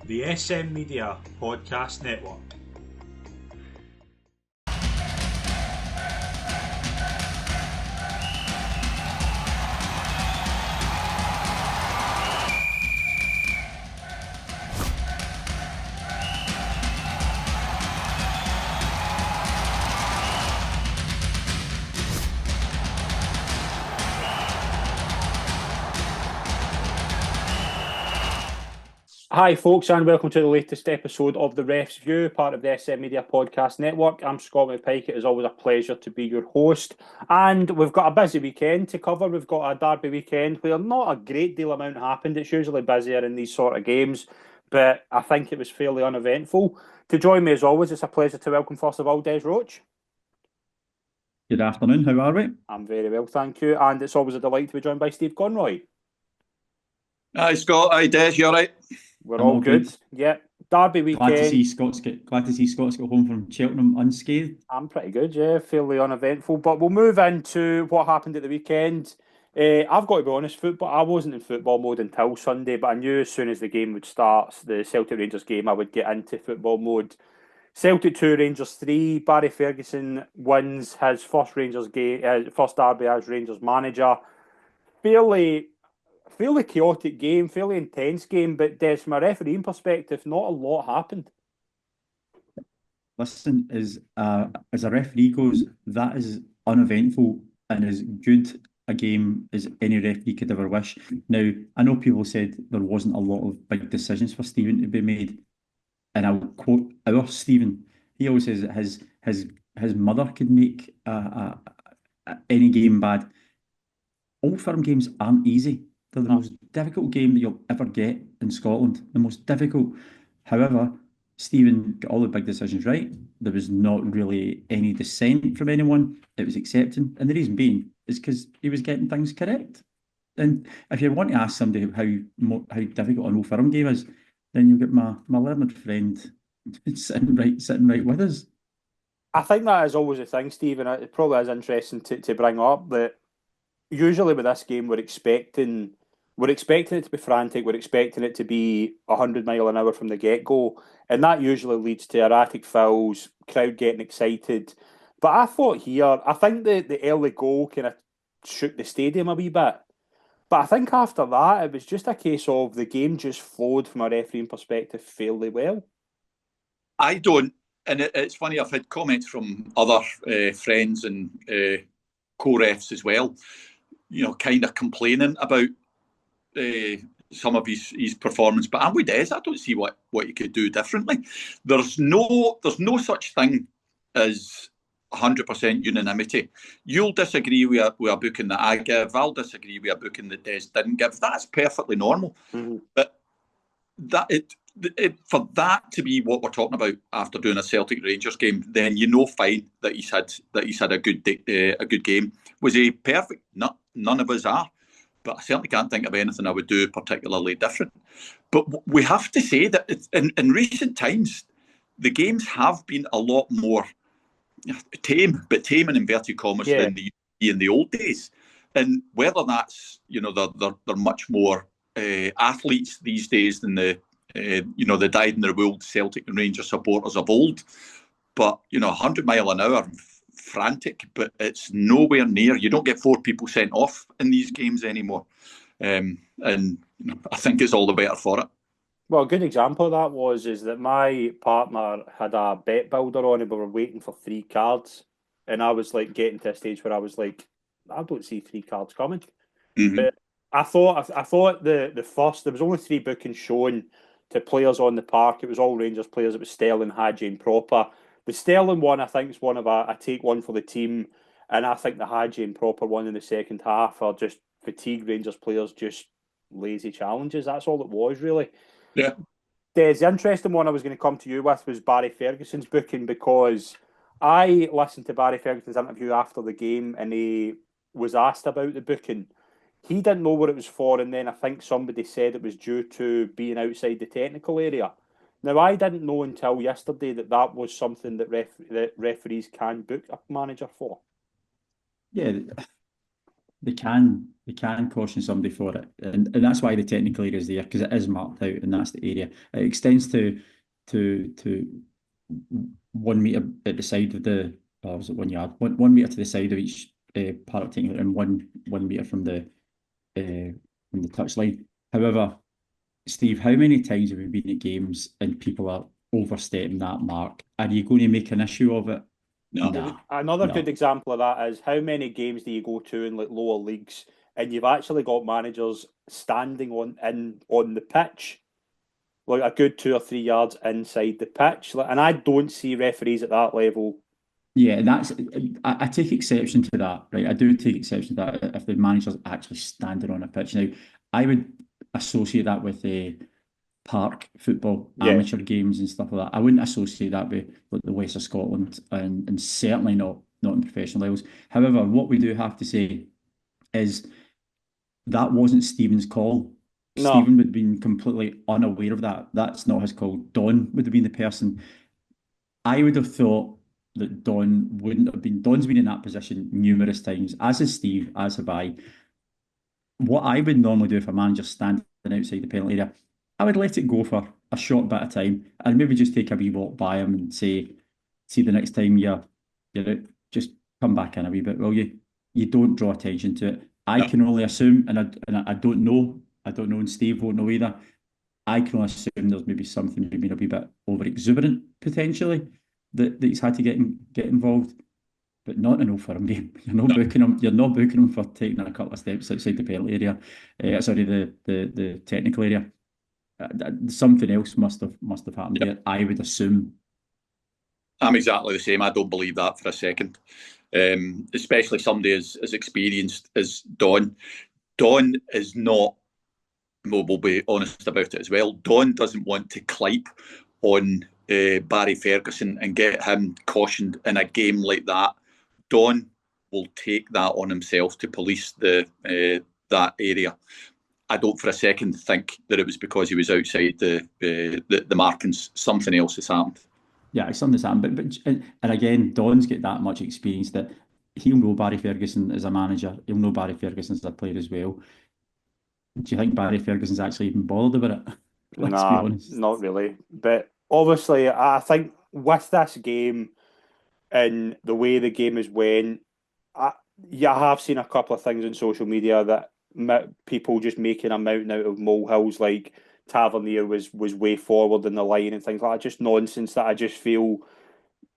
the SM Media Podcast Network. Hi folks, and welcome to the latest episode of The Ref's View, part of the SM Media Podcast Network. I'm Scott McPike. It is always a pleasure to be your host, and we've got a busy weekend to cover. We've got a derby weekend where not a great deal amount happened. It's usually busier in these sort of games, but I think it was fairly uneventful. To join me as always, it's a pleasure to welcome first of all Des Roach. Good afternoon, how are we? I'm very well, thank you, and it's always a delight to be joined by Steve Conroy. Hi Scott, hi Des, you alright? We're all good. Yeah, derby weekend. Glad to see Scott's got home from Cheltenham unscathed. I'm pretty good, yeah, fairly uneventful. But we'll move into what happened at the weekend. I've got to be honest, I wasn't in football mode until Sunday, but I knew as soon as the game would start, the Celtic Rangers game, I would get into football mode. Celtic 2, Rangers 3. Barry Ferguson wins his first Rangers game, first derby as Rangers manager. Fairly chaotic game, fairly intense game, but Des, from a refereeing perspective, not a lot happened. Listen, as a referee goes, that is uneventful and as good a game as any referee could ever wish. Now, I know people said there wasn't a lot of big decisions for Stephen to be made, and I'll quote our Stephen. He always says that his mother could make any game bad. Old Firm games aren't easy. They're the most difficult game that you'll ever get in Scotland. The most difficult. However, Stephen got all the big decisions right. There was not really any dissent from anyone. It was accepting. And the reason being is because he was getting things correct. And if you want to ask somebody how difficult an Old Firm game is, then you've got my learned friend sitting right with us. I think that is always a thing, Stephen. It probably is interesting to bring up that usually with this game we're expecting it to be frantic, we're expecting it to be 100 mile an hour from the get-go, and that usually leads to erratic fouls, crowd getting excited. But I think the early goal kind of shook the stadium a wee bit. But I think after that, it was just a case of the game just flowed from a refereeing perspective fairly well. I don't, and it's funny, I've had comments from other friends and co-refs as well, kind of complaining about some of his performance. But I'm with Des, I don't see what you could do differently. There's no such thing as 100% unanimity. You'll disagree with a booking that I give. I'll disagree with a booking that Des didn't give. That's perfectly normal. Mm-hmm. But for that to be what we're talking about after doing a Celtic Rangers game, then fine that he's had a good game. Was he perfect? No, none of us are. But I certainly can't think of anything I would do particularly different. But we have to say that in recent times, the games have been a lot more tame in inverted commas than they used to be in the old days. And whether that's, they're much more athletes these days than the dyed-in-the-wool Celtic and Rangers supporters of old. But, 100 mile an hour, frantic, but it's nowhere near. You don't get 4 people sent off in these games anymore. And I think it's all the better for it. Well, a good example of that is that my partner had a bet builder on and we were waiting for 3 cards. And I was like getting to a stage where I was like, I don't see 3 cards coming. Mm-hmm. But I thought the first, there was only 3 bookings shown to players on the park. It was all Rangers players. It was Sterling, Hadji and Proper. The Sterling one, I think, is one of a take one for the team. And I think the Hadji and Proper one in the second half are just fatigued Rangers players, just lazy challenges. That's all it was, really. Yeah. The interesting one I was going to come to you with was Barry Ferguson's booking, because I listened to Barry Ferguson's interview after the game and he was asked about the booking. He didn't know what it was for, and then I think somebody said it was due to being outside the technical area. Now, I didn't know until yesterday that was something that referees can book a manager for. Yeah, they can caution somebody for it, and that's why the technical area is there, because it is marked out, and that's the area. It extends to 1 metre at the side of the, or was it 1 yard? One metre to the side of each part of technical, and one metre from the touchline. However, Steve, how many times have we been at games and people are overstepping that mark? Are you going to make an issue of it? No. Nah, Another no. good example of that is how many games do you go to in like lower leagues and you've actually got managers standing on the pitch, like a good 2 or 3 yards inside the pitch, and I don't see referees at that level. Yeah, that's I take exception to that, right? I do take exception to that if the manager's actually standing on a pitch. Now, I would associate that with park football, Yeah. amateur games and stuff like that. I wouldn't associate that with like the West of Scotland, and certainly not in professional levels. However, what we do have to say is that wasn't Stephen's call. No. Stephen would have been completely unaware of that. That's not his call. Don would have been the person. I would have thought that Don wouldn't have been. Don's been in that position numerous times, as is Steve, as have I. What I would normally do if a manager's standing outside the penalty area, I would let it go for a short bit of time and maybe just take a wee walk by him and say, see, the next time you're out, just come back in a wee bit, will you? You don't draw attention to it. I can only assume, and I don't know, and Steve won't know either. I can only assume there's maybe something maybe a wee bit over exuberant potentially that he's had to get involved, but not in an Old Firm game. You're not booking him. You're not booking him for taking a couple of steps outside the penalty area. The technical area. Something else must have happened there. I would assume. I'm exactly the same. I don't believe that for a second. Especially somebody as experienced as Don. Don is not. We'll be honest about it as well. Don doesn't want to clipe on Barry Ferguson and get him cautioned in a game like that. Don will take that on himself to police that area. I don't for a second think that it was because he was outside the markings. Something else has happened. Yeah, something's happened. But and again, Don's got that much experience that he'll know Barry Ferguson as a manager. He'll know Barry Ferguson as a player as well. Do you think Barry Ferguson's actually even bothered about it? Let's be honest. Not really. But obviously, I think with this game and the way the game has went, I have seen a couple of things on social media that people just making a mountain out of molehills, like Tavernier was way forward in the line and things like that. Just nonsense that I just feel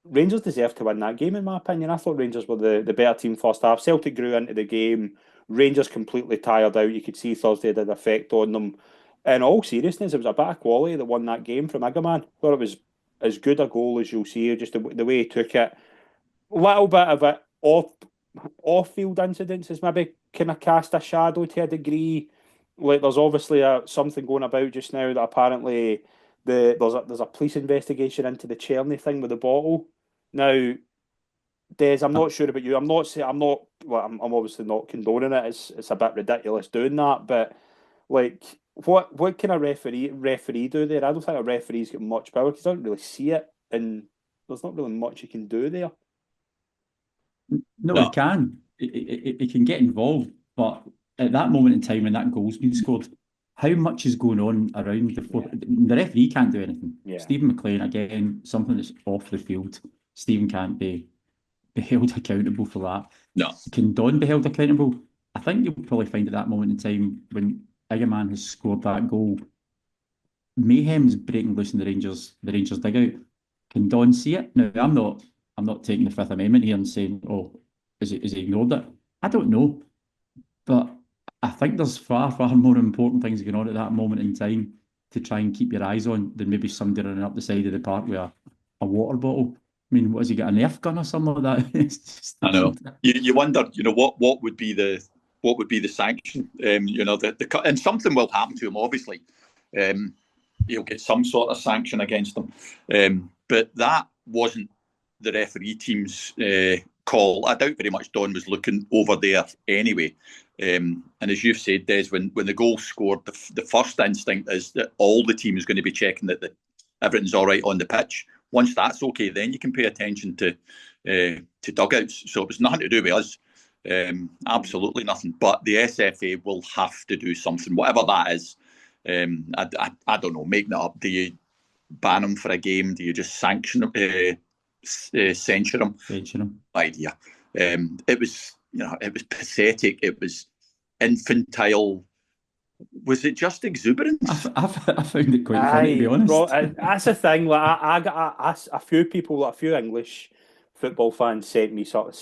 Rangers deserved to win that game, in my opinion. I thought Rangers were the better team first half. Celtic grew into the game. Rangers completely tired out. You could see Thursday had an effect on them. In all seriousness, it was a bit of quality that won that game from Igaman. Thought it was as good a goal as you'll see, just the way he took it. Little bit of it off-field incidents has maybe kind of cast a shadow to a degree. Like there's obviously something going about just now that apparently there's a police investigation into the Cherny thing with the bottle. Now, Des, I'm not sure about you. I'm obviously not condoning it. It's a bit ridiculous doing that, but like, what can a referee do there? I don't think a referee's got much power because he doesn't really see it, and there's not really much he can do there. No, he can. He can get involved, but at that moment in time when that goal's been scored, how much is going on around the floor? The referee can't do anything. Yeah. Stephen McLean, again, something that's off the field. Stephen can't be held accountable for that. No. Can Don be held accountable? I think you'll probably find at that moment in time when Igaman has scored that goal, mayhem's breaking loose in the Rangers dugout. Can Don see it? Now, I'm not taking the Fifth Amendment here and saying, oh, is he ignored it? I don't know. But I think there's far, far more important things going on at that moment in time to try and keep your eyes on than maybe somebody running up the side of the park with a water bottle. I mean, what has he got, a Nerf gun or something like that? I know. You wonder, what would be the sanction? And something will happen to him. Obviously, he'll get some sort of sanction against him. But that wasn't the referee team's call. I doubt very much Don was looking over there anyway. And as you've said, Des, when the goal's scored, the first instinct is that all the team is going to be checking that everything's all right on the pitch. Once that's okay, then you can pay attention to dugouts. So it was nothing to do with us. Absolutely nothing. But the SFA will have to do something, whatever that is. I don't know, making it up. Do you ban him for a game? Do you just sanction him, censure him? Censure him. Idea. It was, it was pathetic. It was infantile. Was it just exuberance? I found it quite funny, to be honest. Bro, that's the thing. Like I got a few people, a few English football fans sent me stuff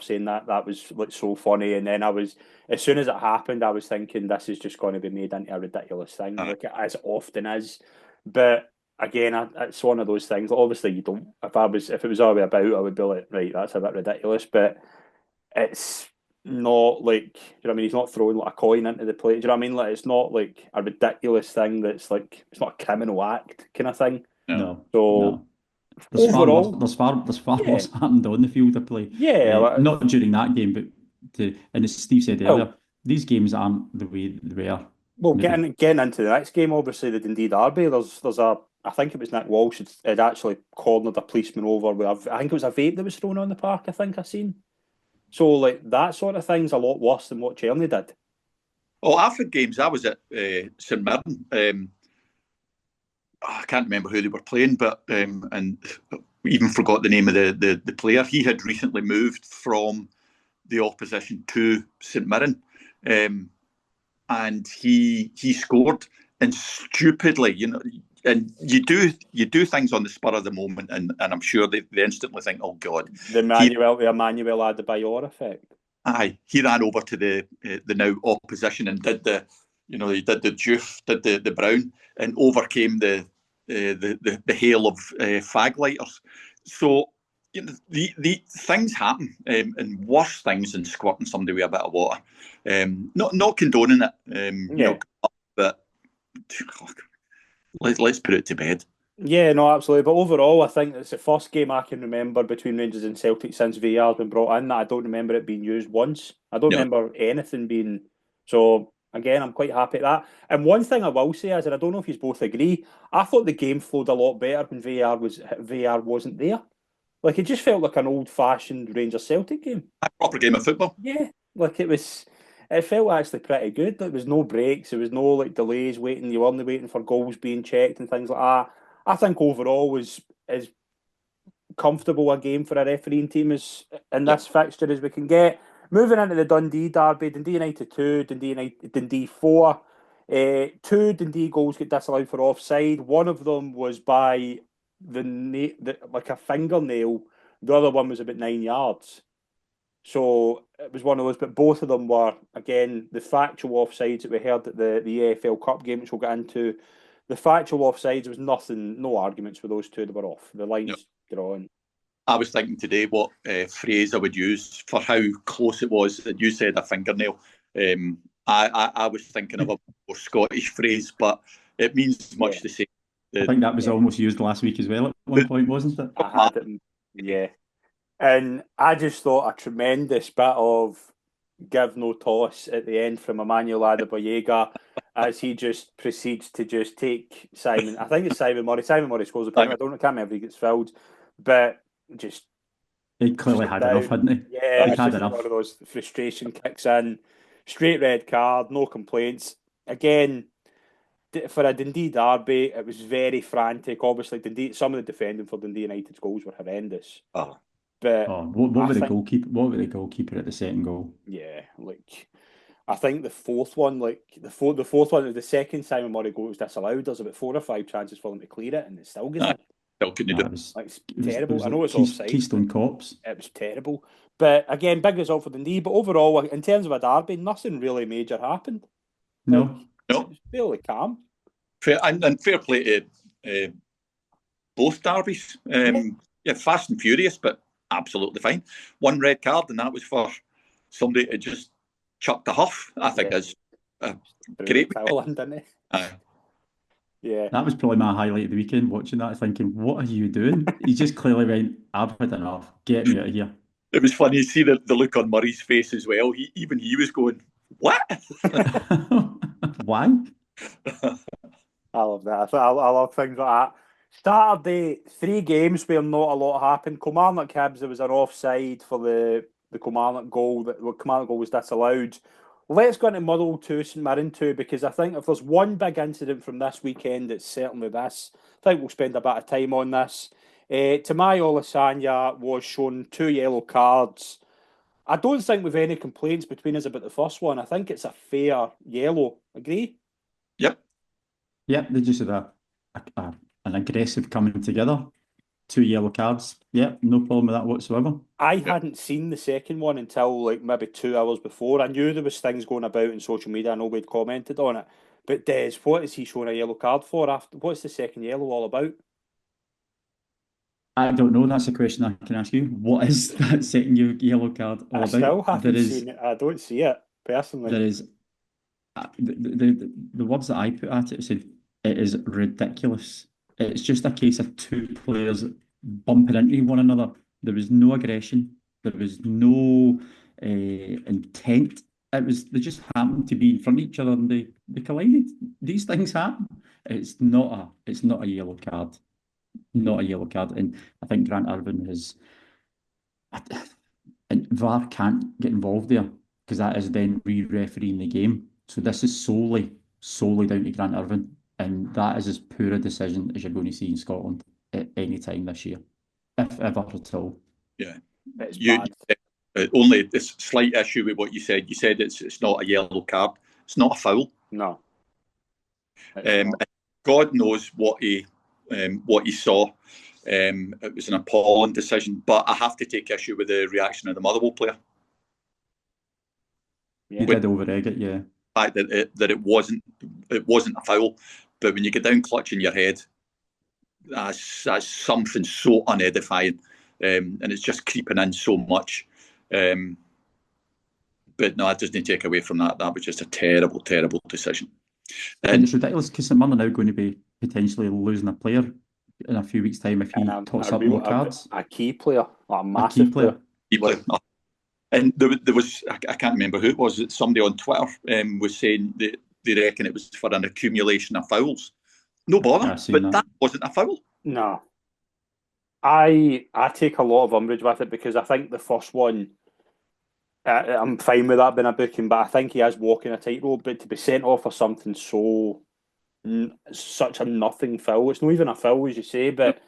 saying that was like so funny, and then as soon as it happened, I was thinking this is just going to be made into a ridiculous thing, like it as often is. But again, it's one of those things. Like, obviously, you don't. If it was all the way about, I would be like, right, that's a bit ridiculous. But it's not like, you know what I mean? He's not throwing like a coin into the plate. Do you know what I mean? Like, it's not like a ridiculous thing that's like, it's not a criminal act kind of thing. No. So there's overall, far worse happened on the field of play. Yeah, not during that game, but and as Steve said earlier, these games aren't the way they were. Well, getting into the next game, obviously the Dundee derby. There's I think it was Nick Walsh had actually cornered a policeman over with I think it was a vape that was thrown on the park. I think I seen. So, like, that sort of thing's a lot worse than what Cherney did. Oh, after games, I was at St Mirren. I can't remember who they were playing, but and even forgot the name of the player. He had recently moved from the opposition to St Mirren, and he scored. And stupidly, and you do things on the spur of the moment, and I'm sure they instantly think, "Oh God!" The Emmanuel Adebayor effect. Aye, he ran over to the now opposition and did he did the juice, did the brown, and overcame the hail of fag lighters. So the things happen, and worse things than squirting somebody with a bit of water. Not condoning it, but let's put it to bed. Yeah, no, absolutely. But overall, I think it's the first game I can remember between Rangers and Celtic since VAR has been brought in that I don't remember it being used once. I don't remember anything being... So, again, I'm quite happy at that. And one thing I will say is, and I don't know if you both agree, I thought the game flowed a lot better when VAR wasn't there. Like, it just felt like an old-fashioned Rangers-Celtic game. A proper game of football. Yeah, like it felt actually pretty good. There was no breaks, there was no like delays waiting, you weren't waiting for goals being checked and things like that. I think overall was as comfortable a game for a refereeing team as in this fixture as we can get. Moving into the Dundee derby, Dundee United 2, Dundee 4. 2 Dundee goals get disallowed for offside. One of them was by like a fingernail. The other one was about 9 yards. So it was one of those, but both of them were, again, the factual offsides that we heard at the EFL Cup game, which we'll get into. The factual offsides was nothing, no arguments with those two, they were off. The lines drawn. I was thinking today what phrase I would use for how close it was that you said a fingernail. I was thinking of a more Scottish phrase, but it means much the same. I think that was almost used last week as well at one point, wasn't it? I had it, yeah. And I just thought a tremendous bit of give no toss at the end from Emmanuel Adebayor as he just proceeds to just take Simon. I think it's Simon Murray. Simon Murray scores a penalty. I can't remember if he gets fouled, but just he clearly had enough, hadn't he? Yeah, he it's had just enough. one of those frustration kicks in, straight red card, no complaints. Again, for a Dundee derby, it was very frantic. Obviously, some of the defending for Dundee United's goals were horrendous. But what were the goalkeeper at the second goal? Yeah, like I think the fourth one, the fourth one, the second Simon Murray goal was disallowed. There's about 4 or 5 chances for them to clear it, and it still gets in. Still couldn't do it. It's terrible. It was I know it's offside. Keystone Cops. It was terrible. But again, big result for Dundee. But overall, in terms of a derby, nothing really major happened. No. It was fairly calm. And fair play to both derbies. Fast and furious, but absolutely fine. 1 red card, and that was for somebody to just chuck the huff. I think is great. Foul, didn't it? Yeah, that was probably my highlight of the weekend. Watching that, thinking, "What are you doing?" He just clearly went, "I've had enough. Get me out of here." It was funny to see the look on Murray's face as well. He was going, "What? Why?" I love that. I love things like that. Saturday, 3 games where not a lot happened. Kilmarnock Hibs, there was an offside for the the Kilmarnock goal was disallowed. Let's go into Motherwell 2, St Mirren 2, because I think if there's one big incident from this weekend, it's certainly this. I think we'll spend a bit of time on this. Tamai Olasanya was shown 2 yellow cards. I don't think we've any complaints between us about the first one. I think it's a fair yellow. Agree? Yep. Yep, they just had an aggressive coming together. 2 yellow cards. Yep, no problem with that whatsoever. I hadn't seen the second one until like maybe 2 hours before. I knew there was things going about in social media. I know we'd commented on it. But Des, what is he showing a yellow card for? After what's the second yellow all about? I don't know. That's a question I can ask you. What is that second yellow card all I about? still haven't seen it. I don't see it personally. There is the words that I put at it said it is ridiculous. It's just a case of 2 players bumping into one another. There was no aggression. There was no intent. They just happened to be in front of each other and they collided. These things happen. It's not a yellow card. Not a yellow card. And I think Grant Irvin and VAR can't get involved there because that is then re-refereeing the game. So this is solely down to Grant Irvin. And that is as poor a decision as you're going to see in Scotland at any time this year, if ever at all. Yeah. It's bad. Only this slight issue with what you said. You said it's not a yellow card. It's not a foul. No. God knows what he saw. It was an appalling decision, but I have to take issue with the reaction of the Motherwell player. He did over-egg it, yeah. The fact that it wasn't a foul, but when you get down clutching your head, that's something so unedifying, and it's just creeping in so much. But no, that doesn't take away from that. That was just a terrible, terrible decision. And it's ridiculous because St Mirren are now going to be potentially losing a player in a few weeks' time if he tots up more cards. A key player, like a massive player. Key player. And there was, I can't remember who it was, somebody on Twitter was saying that they reckon it was for an accumulation of fouls. No bother, but that wasn't a foul. No. I take a lot of umbrage with it because I think the first one, I'm fine with that being a booking, but I think he is walking a tightrope. But to be sent off for something such a nothing foul, it's not even a foul as you say, but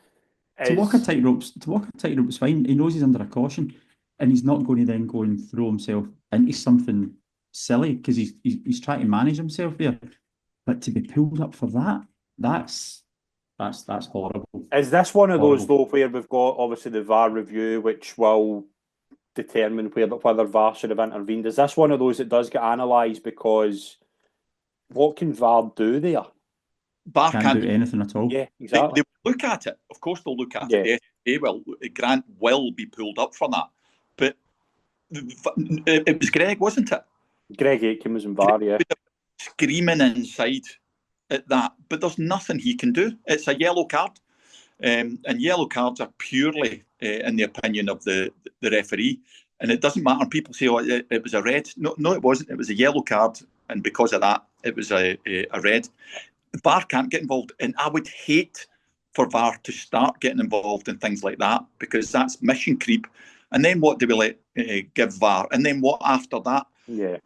to walk a tightrope is fine. He knows he's under a caution, and he's not going to then go and throw himself into something silly because he's trying to manage himself there. But to be pulled up for that's horrible. Is this one of those though where we've got obviously the VAR review, which will determine whether VAR should have intervened? Is this one of those that does get analysed because what can VAR do there? VAR can't do anything at all. Yeah, exactly. They look at it. Of course, they'll look at it. They will. Grant will be pulled up for that. But it was Greg, wasn't it? Greg Aitken was in VAR, yeah. Screaming inside at that, but there's nothing he can do. It's a yellow card, and yellow cards are purely in the opinion of the referee, and it doesn't matter. People say, "Oh, it was a red." No, it wasn't. It was a yellow card, and because of that, it was a red. VAR can't get involved, and I would hate for VAR to start getting involved in things like that because that's mission creep. And then what do we give VAR? And then what after that? Yeah.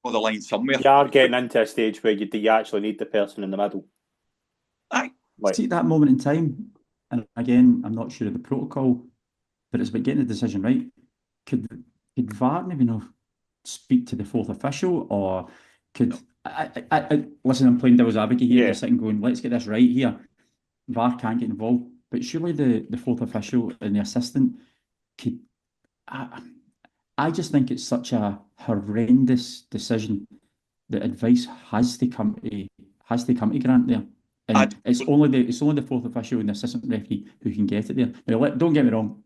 On the line somewhere. You are getting into a stage where you actually need the person in the middle. Aye. See, at that moment in time, and again, I'm not sure of the protocol, but it's about getting the decision right. Could VAR maybe not speak to the fourth official, or could I listen? I'm playing devil's advocate here. You're sitting going, let's get this right here. VAR can't get involved, but surely the fourth official and the assistant could. I just think it's such a horrendous decision that advice has to come to Grant there, and it's only the fourth official and the assistant referee who can get it there. Now, don't get me wrong,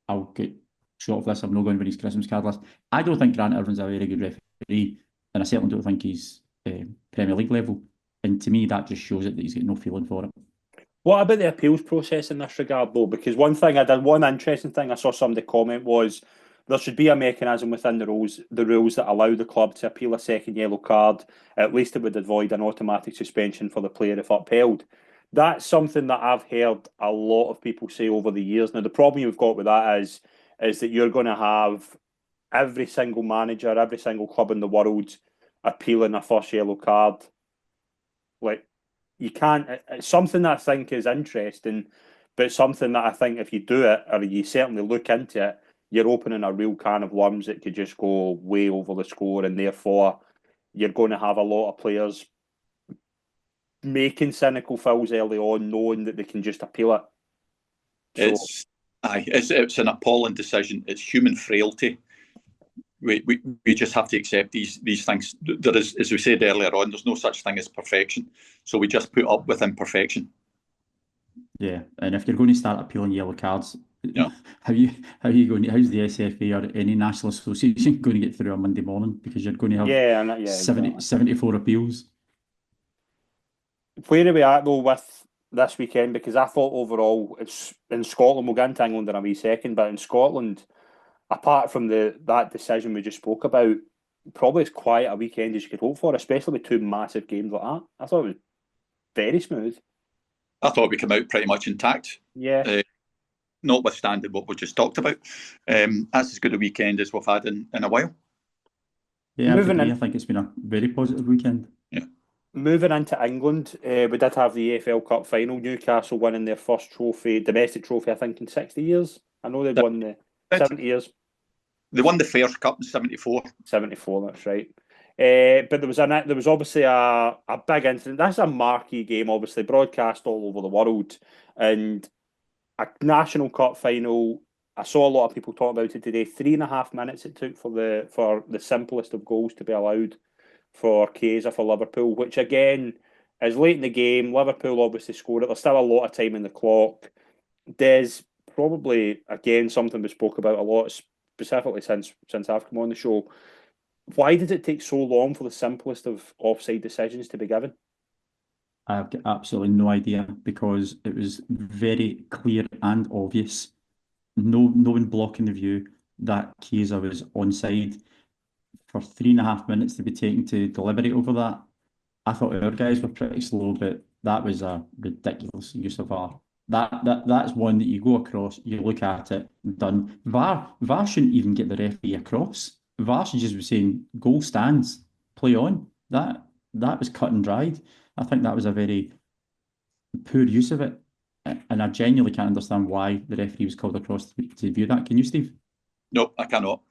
I'll get shot of this. I'm not going to win his Christmas card list. I don't think Grant Irvin's a very good referee, and I certainly don't think he's Premier League level. And to me, that just shows it that he's got no feeling for it. What about the appeals process in this regard, though? Because one interesting thing I saw somebody comment was there should be a mechanism within the rules that allow the club to appeal a second yellow card. At least it would avoid an automatic suspension for the player if upheld. That's something that I've heard a lot of people say over the years. Now, the problem you've got with that is that you're going to have every single manager, every single club in the world appealing a first yellow card. Like, you can't. It's something that I think is interesting, but something that I think if you do it, or you certainly look into it, you're opening a real can of worms that could just go way over the score, and therefore you're going to have a lot of players making cynical fouls early on, knowing that they can just appeal it. So, it's an appalling decision. It's human frailty. We just have to accept these things. There is, as we said earlier on, there's no such thing as perfection. So we just put up with imperfection. Yeah, and if you're going to start appealing yellow cards, yeah, how are you going? How's the SFA or any national association going to get through on Monday morning? Because you're going to have 74 appeals. Where are we at though with this weekend? Because I thought overall, it's in Scotland. We'll get into England in a wee second, but in Scotland, apart from that decision we just spoke about, probably as quiet a weekend as you could hope for, especially with two massive games like that. I thought it was very smooth. I thought we came out pretty much intact. Yeah. Notwithstanding what we just talked about. That's as good a weekend as we've had in a while. Yeah, I think it's been a very positive weekend. Yeah. Moving into England, we did have the EFL Cup final. Newcastle winning their first domestic trophy, I think, in 60 years. I know they'd won the 70 years. They won the Fir Cup in 74. 74, that's right. But there was obviously a big incident. That's a marquee game, obviously, broadcast all over the world. And a National Cup final, I saw a lot of people talk about it today. 3.5 minutes it took for the simplest of goals to be allowed for Kaiser for Liverpool, which again is late in the game. Liverpool obviously scored it. There's still a lot of time in the clock. Des, probably, again, something we spoke about a lot, specifically since I've come on the show. Why did it take so long for the simplest of offside decisions to be given? I've got absolutely no idea, because it was very clear and obvious. No one blocking the view that Kaiser was onside. For 3.5 minutes to be taken to deliberate over that, I thought our guys were pretty slow, but that was a ridiculous use of VAR. That's one that you go across, you look at it, done. VAR shouldn't even get the referee across. VAR should just be saying, goal stands, play on. That was cut and dried. I think that was a very poor use of it, and I genuinely can't understand why the referee was called across to view that. Can you, Steve? No, I cannot.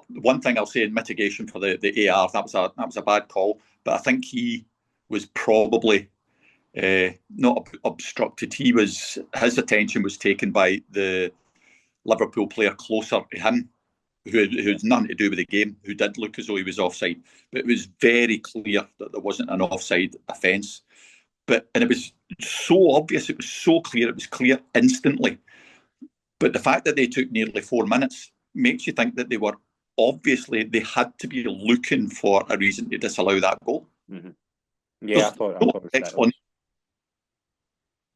One thing I'll say in mitigation for the AR, that was a bad call, but I think he was probably not obstructed. His attention was taken by the Liverpool player closer to him, who had nothing to do with the game, who did look as though he was offside. But it was very clear that there wasn't an offside offence. And it was so obvious, it was so clear, it was clear instantly. But the fact that they took nearly 4 minutes makes you think that they had to be looking for a reason to disallow that goal. Mm-hmm. Yeah, I thought it was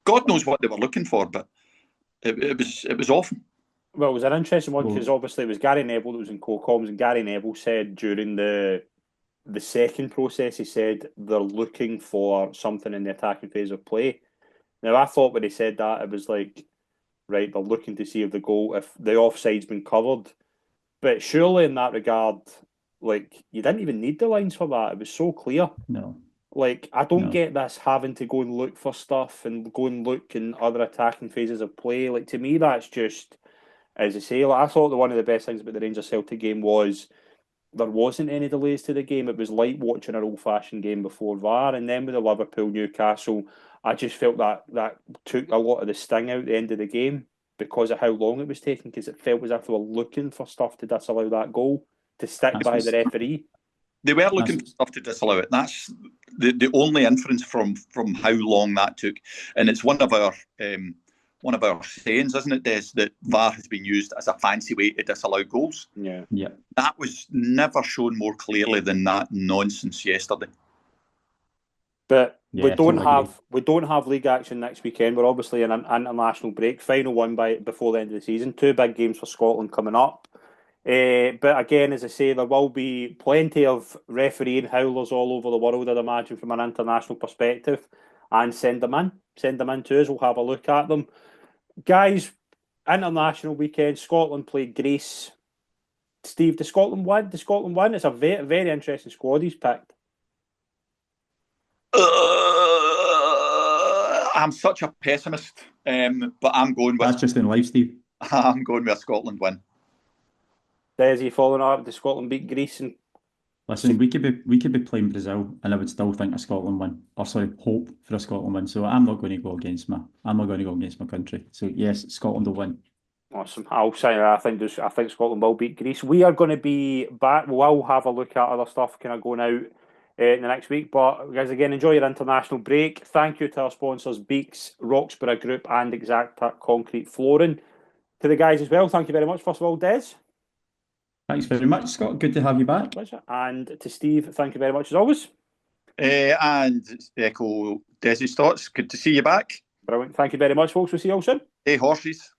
God knows what they were looking for, but it was awful. Well, it was an interesting one because obviously it was Gary Neville that was in co-coms, and Gary Neville said during the second process, he said they're looking for something in the attacking phase of play. Now, I thought when he said that, it was like, right, they're looking to see if the offside's been covered. But surely in that regard, like, you didn't even need the lines for that. It was so clear. No. Like, I don't get this having to go and look for stuff and go and look in other attacking phases of play. Like, to me, that's just, as I say, like, I thought that one of the best things about the Rangers-Celtic game was there wasn't any delays to the game. It was like watching an old-fashioned game before VAR. And then with the Liverpool-Newcastle, I just felt that took a lot of the sting out the end of the game because of how long it was taking, because it felt as if they were looking for stuff to disallow that goal, to stick by the referee. They were looking for stuff to disallow it. That's the only inference from how long that took. And it's one of our sayings, isn't it, Des, that VAR has been used as a fancy way to disallow goals. Yeah. That was never shown more clearly than that nonsense yesterday. But we don't have league action next weekend. We're obviously in an international break. Final one before the end of the season. 2 big games for Scotland coming up. But again, as I say, there will be plenty of refereeing howlers all over the world, I'd imagine, from an international perspective. And send them in to us. We'll have a look at them. Guys, international weekend. Scotland played Greece. Steve, does Scotland win? Does Scotland win? It's a very, very interesting squad he's picked. I'm such a pessimist, but I'm going with. That's just in life, Steve. I'm going with a Scotland win. Desi following up, does Scotland beat Greece? And Listen, we could be playing Brazil, and I would still think a Scotland win, or sorry, hope for a Scotland win. So I'm not going to go against my country. So yes, Scotland will win. Awesome. I'll say that. I think Scotland will beat Greece. We are going to be back. We'll have a look at other stuff kind of going out in the next week. But guys, again, enjoy your international break. Thank you to our sponsors, Beeks, Roxburgh Group, and Exacta Concrete Flooring. To the guys as well, thank you very much. First of all, Des. Thanks very much, Scott. Good to have you back. Pleasure. And to Steve, thank you very much as always. And echo Desi's thoughts. Good to see you back. Brilliant. Thank you very much, folks. We'll see you all soon. Hey, horses.